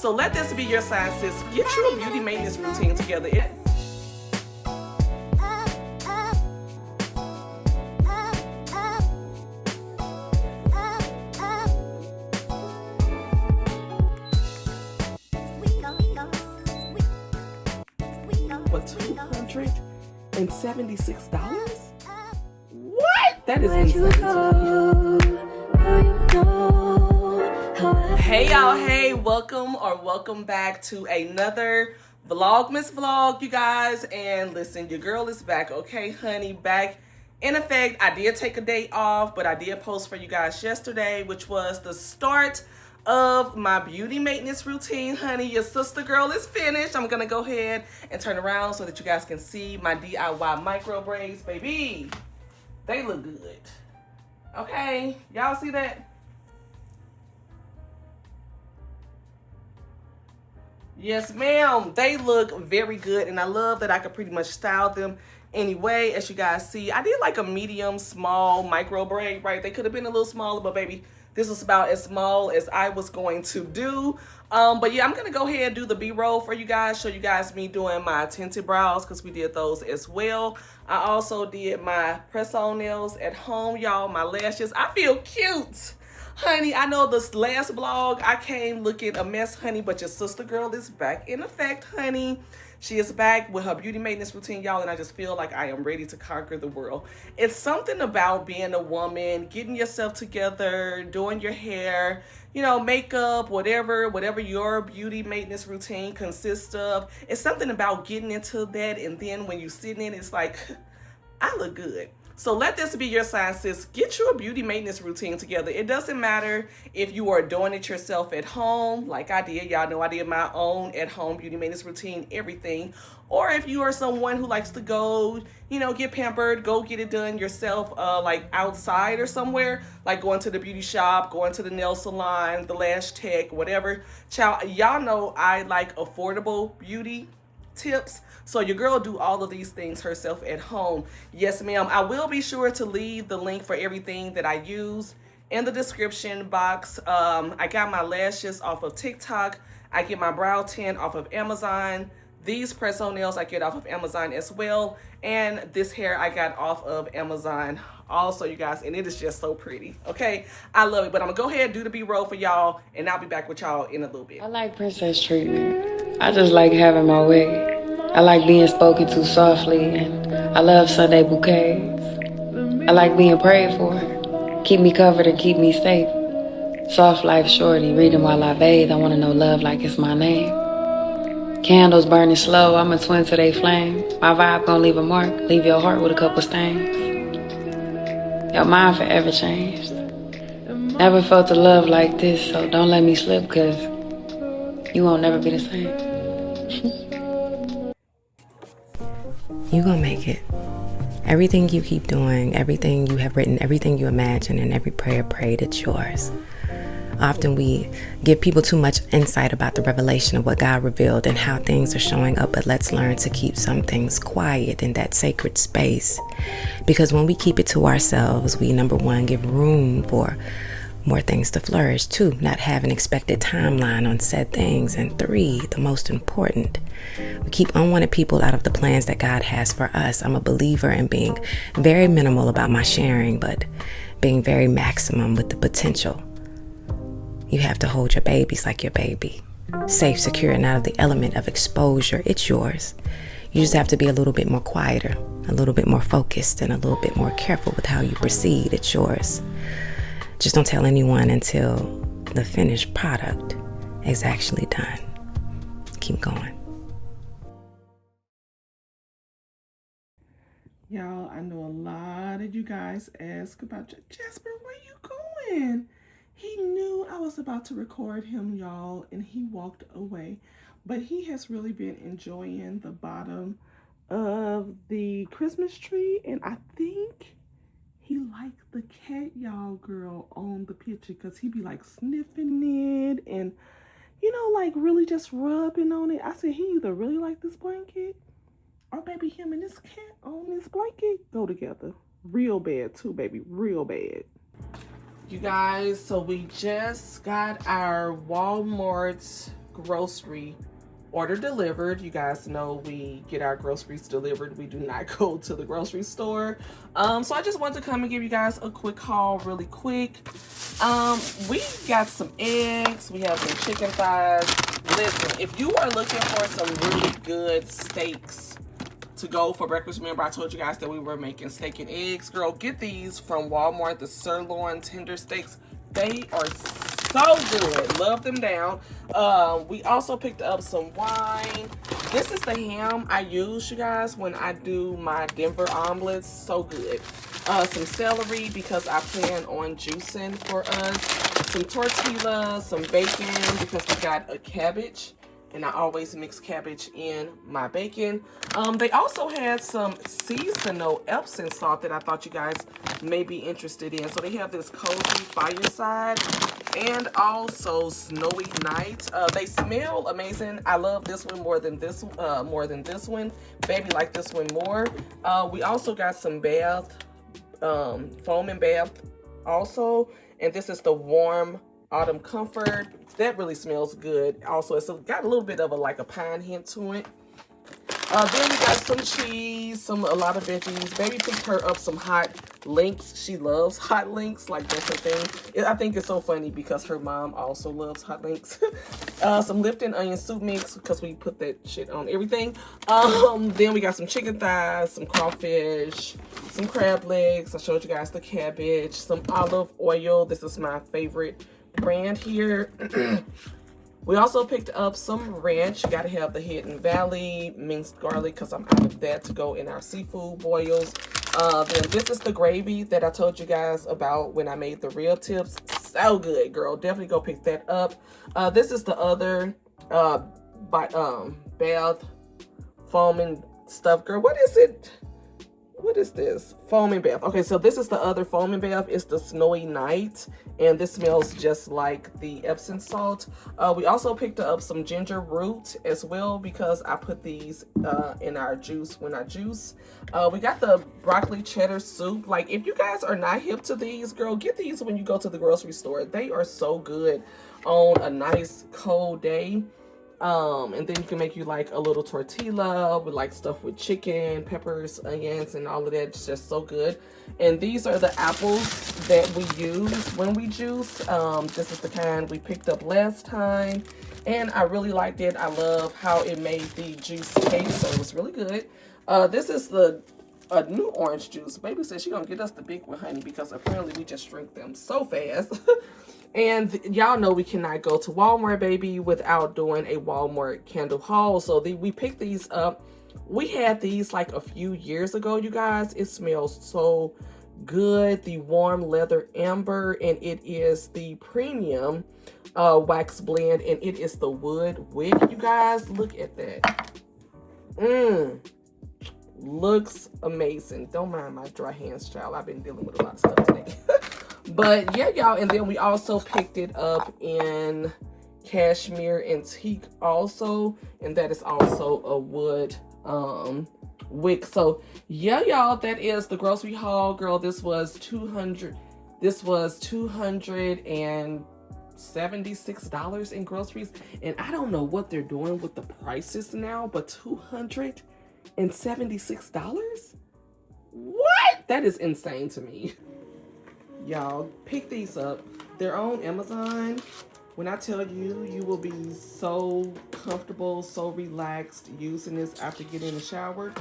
So let this be your sign, sis. Get your beauty maintenance routine together. But $276? What? That is insane. Hey y'all, hey, welcome back to another Vlogmas vlog, you guys. And listen, your girl is back, okay, honey, back in effect. I did take a day off, but I did post for you guys yesterday, which was the start of my beauty maintenance routine, honey. Your sister girl is finished. I'm gonna go ahead and turn around so that you guys can see my DIY micro braids, baby. They look good. Okay, y'all see that? Yes, ma'am. They look very good, and I love that I could pretty much style them anyway. As you guys see, I did like a medium, small micro braid, right? They could have been a little smaller, but baby, this was about as small as I was going to do. But yeah, I'm going to go ahead and do the B-roll for you guys, show you guys me doing my tinted brows because we did those as well. I also did my press-on nails at home, y'all, my lashes. I feel cute. Honey, I know this last vlog I came looking a mess, honey, but your sister girl is back in effect, honey. She is back with her beauty maintenance routine, y'all, and I just feel like I am ready to conquer the world. It's something about being a woman, getting yourself together, doing your hair, you know, makeup, whatever your beauty maintenance routine consists of. It's something about getting into that, and then when you sit in it, it's like, I look good. So let this be your sign, sis. Get your beauty maintenance routine together. It doesn't matter if you are doing it yourself at home, like I did. Y'all know I did my own at-home beauty maintenance routine, everything. Or if you are someone who likes to go, you know, get pampered, go get it done yourself, like outside or somewhere, like going to the beauty shop, going to the nail salon, the lash tech, whatever. Child, y'all know I like affordable beauty tips. So your girl do all of these things herself at home. Yes, ma'am. I will be sure to leave the link for everything that I use in the description box. I got my lashes off of TikTok. I get my brow tint off of Amazon. These press-on nails I get off of Amazon as well. And this hair I got off of Amazon also, you guys. And it is just so pretty. Okay, I love it. But I'm gonna go ahead and do the B-roll for y'all, and I'll be back with y'all in a little bit. I like princess treatment. I just like having my way. I like being spoken to softly, and I love Sunday bouquets. I like being prayed for. Keep me covered and keep me safe. Soft life shorty, reading while I bathe. I want to know love like it's my name. Candles burning slow, I'm a twin to they flame. My vibe gon' leave a mark, leave your heart with a couple stains. Your mind forever changed. Never felt a love like this, so don't let me slip, cause you won't never be the same. You gonna make it. Everything you keep doing, everything you have written, everything you imagine, and every prayer prayed, it's yours. Often we give people too much insight about the revelation of what God revealed and how things are showing up, but let's learn to keep some things quiet in that sacred space. Because when we keep it to ourselves, we, number one, give room for more things to flourish. Two, not have an expected timeline on said things. And three, the most important, we keep unwanted people out of the plans that God has for us. I'm a believer in being very minimal about my sharing, but being very maximum with the potential. You have to hold your babies like your baby. Safe, secure, and out of the element of exposure. It's yours. You just have to be a little bit more quieter, a little bit more focused, and a little bit more careful with how you proceed. It's yours. Just don't tell anyone until the finished product is actually done. Keep going. Y'all, I know a lot of you guys ask about Jasper, where you going? He knew I was about to record him, y'all, and he walked away. But he has really been enjoying the bottom of the Christmas tree, and I think he liked the cat, y'all, girl, on the picture, because he be like sniffing it and, you know, like really just rubbing on it. I said he either really like this blanket or baby him and this cat on this blanket go together. Real bad too, baby, real bad. You guys, so we just got our Walmart grocery order delivered. You guys know we get our groceries delivered. We do not go to the grocery store. So I just wanted to come and give you guys a quick haul really quick. We got some eggs. We have some chicken thighs. Listen, if you are looking for some really good steaks to go for breakfast, remember I told you guys that we were making steak and eggs. Girl, get these from Walmart, the sirloin tender steaks. They are so good. Love them down. We also picked up some wine. This is the ham I use, you guys, when I do my Denver omelets. So good. Some celery because I plan on juicing for us. Some tortillas, some bacon because we got a cabbage. And I always mix cabbage in my bacon. They also had some seasonal Epsom salt that I thought you guys may be interested in. So they have this cozy fireside and also snowy night. They smell amazing. I love this one more than this one. Baby like this one more. We also got some bath, foam and bath also. And this is the warm autumn comfort. That really smells good. Also, it's got a little bit of a pine hint to it. Then we got some cheese, a lot of veggies. Baby picked her up some hot links. She loves hot links, like that's her thing. I think it's so funny because her mom also loves hot links. Some Lipton onion soup mix because we put that shit on everything. Then we got some chicken thighs, some crawfish, some crab legs. I showed you guys the cabbage, some olive oil. This is my favorite brand here. We also picked up some ranch. You gotta have the Hidden Valley minced garlic because I'm out of that to go in our seafood boils. Then this is the gravy that I told you guys about when I made the rib tips. So good, girl. Definitely go pick that up. This is the other bath foaming stuff, girl. What is it? What is this? Foaming bath. Okay, so this is the other foaming bath. It's the Snowy Night, and this smells just like the Epsom salt. We also picked up some ginger root as well because I put these in our juice when I juice. We got the broccoli cheddar soup. Like, if you guys are not hip to these, girl, get these when you go to the grocery store. They are so good on a nice cold day. And then you can make you like a little tortilla with like stuff with chicken, peppers, onions, and all of that. It's just so good. And these are the apples that we use when we juice. This is the kind we picked up last time, and I really liked it. I love how it made the juice taste, so it was really good. This is a new orange juice. Baby said she gonna get us the big one, honey, because apparently we just drink them so fast. And y'all know we cannot go to Walmart, baby, without doing a Walmart candle haul. So we picked these up. We had these like a few years ago, you guys. It smells so good. The warm leather amber, and it is the premium wax blend, and it is the wood wick, you guys. Look at that. Looks amazing. Don't mind my dry hands, child. I've been dealing with a lot of stuff today. But yeah, y'all, and then we also picked it up in cashmere antique also, and that is also a wood wick. So yeah, y'all, that is the grocery haul, girl. This was $276 in groceries, and I don't know what they're doing with the prices now, but $276? What? That is insane to me. Y'all, pick these up. They're on Amazon. When I tell you, you will be so comfortable, so relaxed using this after getting in the shower.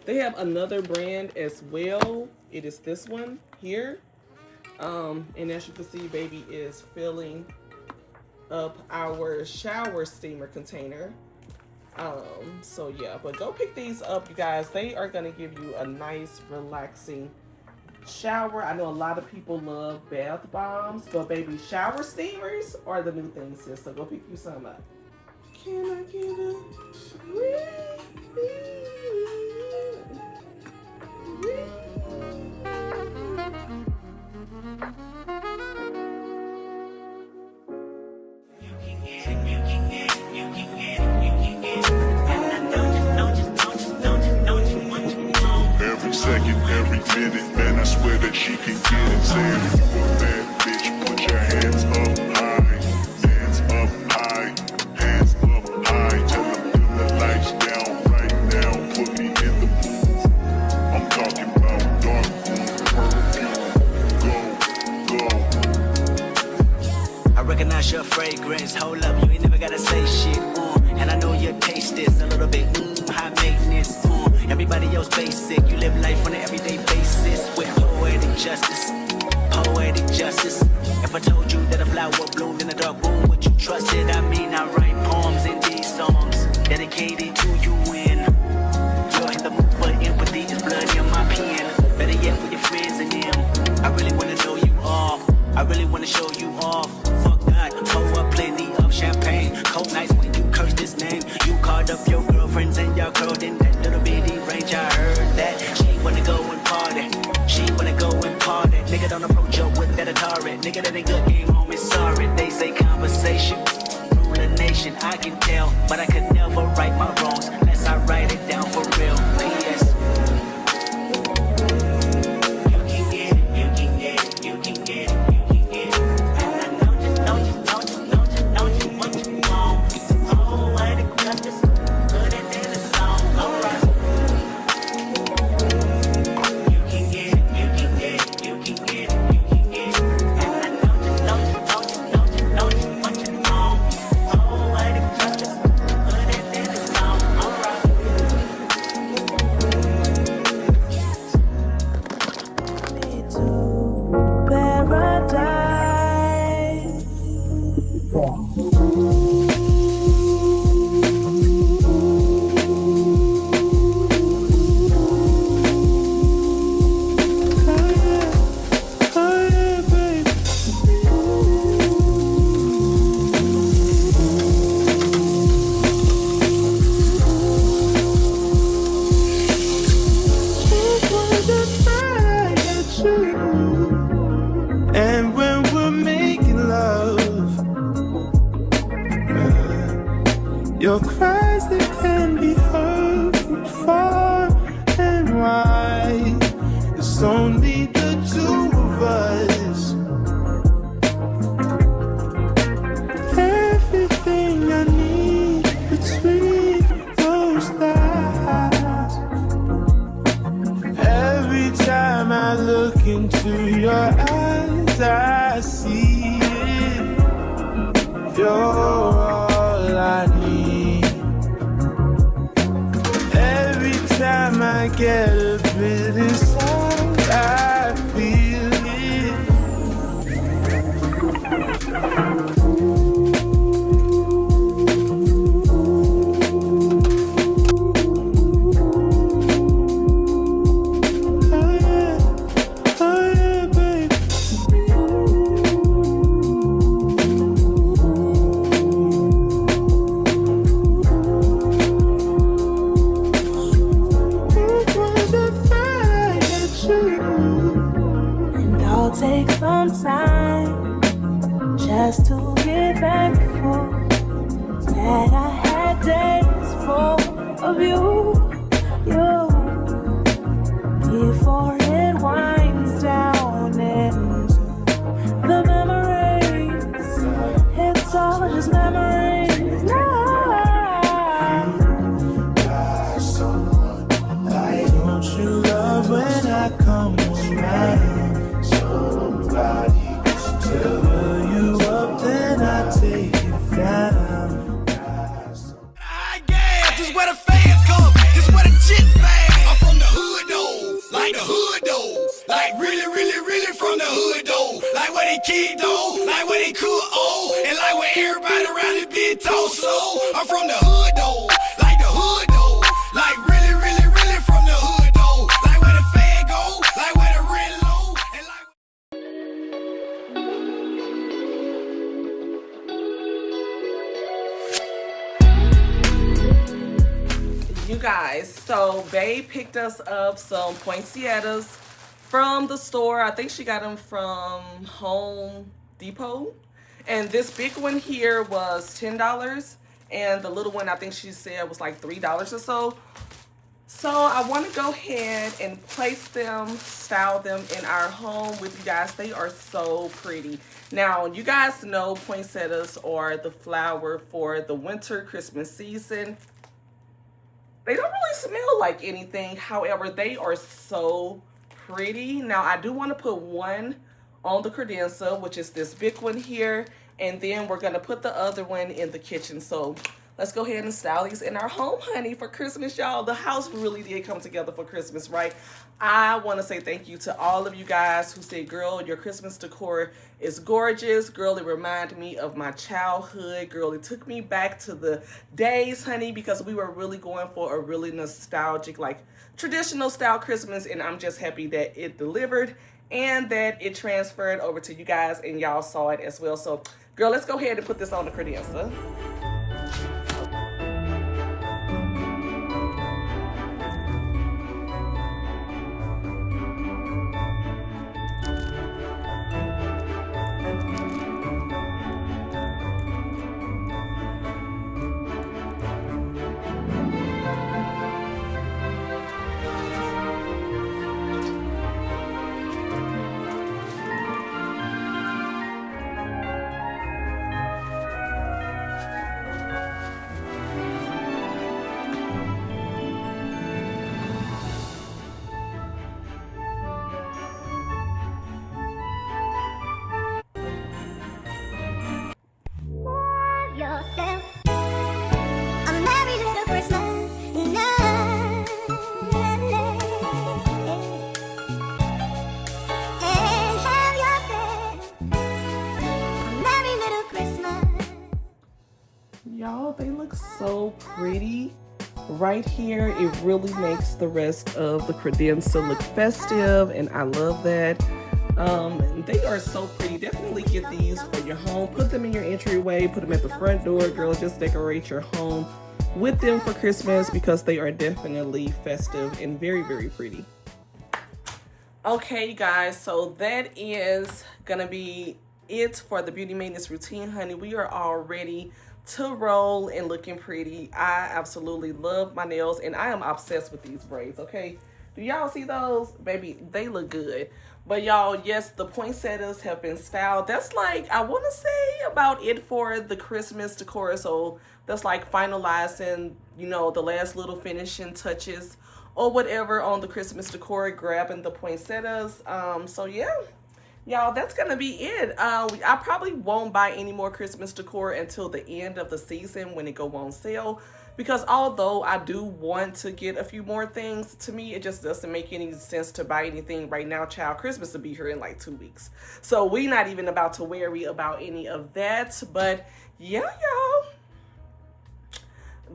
They have another brand as well. It is this one here. And as you can see, baby is filling up our shower steamer container. So yeah, but go pick these up, you guys. They are gonna give you a nice, relaxing shower. I know a lot of people love bath bombs, but baby, shower steamers are the new thing, sis. So go pick you some up. Can I get a every second, every minute, man, I swear that she can get it. Saying if you a bad bitch, put your hands up high, hands up high, hands up. was basic. You live life on an everyday basis with poetic justice. Poetic justice. If I told you that a flower bloomed in a dark room, would you trust it? I mean, I write poems in these songs dedicated to you when you're in the mood for empathy. Is blood in my pen. Better yet, with your friends and them. I really wanna know you all. I really wanna show you off. Fuck that. Pour up plenty of champagne. Cold nights when you curse this name. You called up your girlfriends and y'all curled in that little bitty range. I heard that she wanna go and party. She wanna go and party. Nigga don't approach her with that Atari. Nigga that ain't good game home is sorry. They say conversation rule a nation. I can tell, but I could never right my wrongs unless I write it down for real. P.S. You can get it, you can get it, you can get it, you can get it. And I know you what you want. Oh, what it justice. Put it in the song. Alright. You can get it, you can get it, you can get it, you can get it. And I know you what you want. Oh, what it justice. Put it in the song. Alright. And when we're making love, your cries that can be heard from far and wide. It's only the two of us. Everything I need between those thighs. Every time I look into your eyes, I see it. You're all I need. Every time I get a bit inside, I feel it. Oh yeah, baby. It was the thought that you. And I'll take some time just to get thankful that I had days full of you, before it winds down into the memories. It's all just memories now. Don't you love when I come around? Somebody fill you up, then I take you down. I guess this is where the fans come. This is where the chicks bang. I'm from the hood though, like the hood though, like really, really, really from the hood though, like where they kid though, like where they cook oh, and like where everybody around this bitch talk slow. I'm from the hood though, like the hood though, like really, really, really from the hood though, like where the fan go, like where the rent low, and like. You guys, so Bae picked us up some poinsettias from the store. I think she got them from Home Depot. And this big one here was $10. And the little one, I think she said was like $3 or so. So I want to go ahead and place them, style them in our home with you guys. They are so pretty. Now, you guys know poinsettias are the flower for the winter Christmas season. They don't really smell like anything. However, they are so pretty. Now, I do want to put one on the credenza, which is this big one here. And then we're going to put the other one in the kitchen. So let's go ahead and style these in our home, honey, for Christmas, y'all. The house really did come together for Christmas, right? I want to say thank you to all of you guys who said, girl, your Christmas decor is gorgeous. Girl, it reminded me of my childhood. Girl, it took me back to the days, honey, because we were really going for a really nostalgic, like traditional style Christmas, and I'm just happy that it delivered and that it transferred over to you guys and y'all saw it as well. So, girl, let's go ahead and put this on the credenza. Y'all, they look so pretty. Right here, it really makes the rest of the credenza look festive, and I love that. They are so pretty. Definitely get these for your home. Put them in your entryway, put them at the front door. Girl, just decorate your home with them for Christmas because they are definitely festive and very, very pretty. Okay, you guys, so that is gonna be it for the beauty maintenance routine, honey. We are all ready to roll and looking pretty. I absolutely love my nails, and I am obsessed with these braids, okay? Do y'all see those? Baby, they look good. But y'all, yes, the poinsettias have been styled. That's like, I want to say about it for the Christmas decor. So that's like finalizing, you know, the last little finishing touches or whatever on the Christmas decor, grabbing the poinsettias. So yeah. Y'all, that's gonna be it. I probably won't buy any more Christmas decor until the end of the season when it go on sale, because although I do want to get a few more things, to me it just doesn't make any sense to buy anything right now, child. Christmas will be here in like 2 weeks, so we not even about to worry about any of that. But yeah, y'all,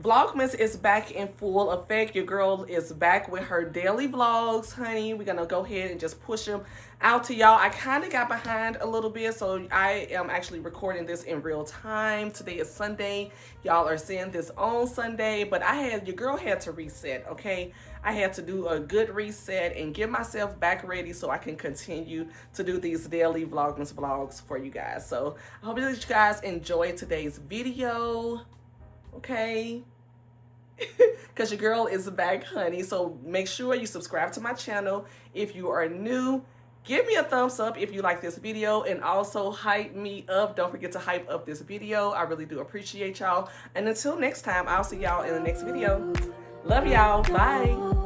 Vlogmas is back in full effect. Your girl is back with her daily vlogs, honey. We're gonna go ahead and just push them out to y'all. I kind of got behind a little bit, so I am actually recording this in real time. Today is Sunday. Y'all are seeing this on Sunday, but your girl had to reset, okay? I had to do a good reset and get myself back ready so I can continue to do these daily Vlogmas vlogs for you guys. So I hope that you guys enjoyed today's video. Okay, because your girl is back, honey. So make sure you subscribe to my channel if you are new. Give me a thumbs up if you like this video, and also hype me up. Don't forget to hype up this video. I really do appreciate y'all. And until next time, I'll see y'all in the next video. Love y'all. Bye.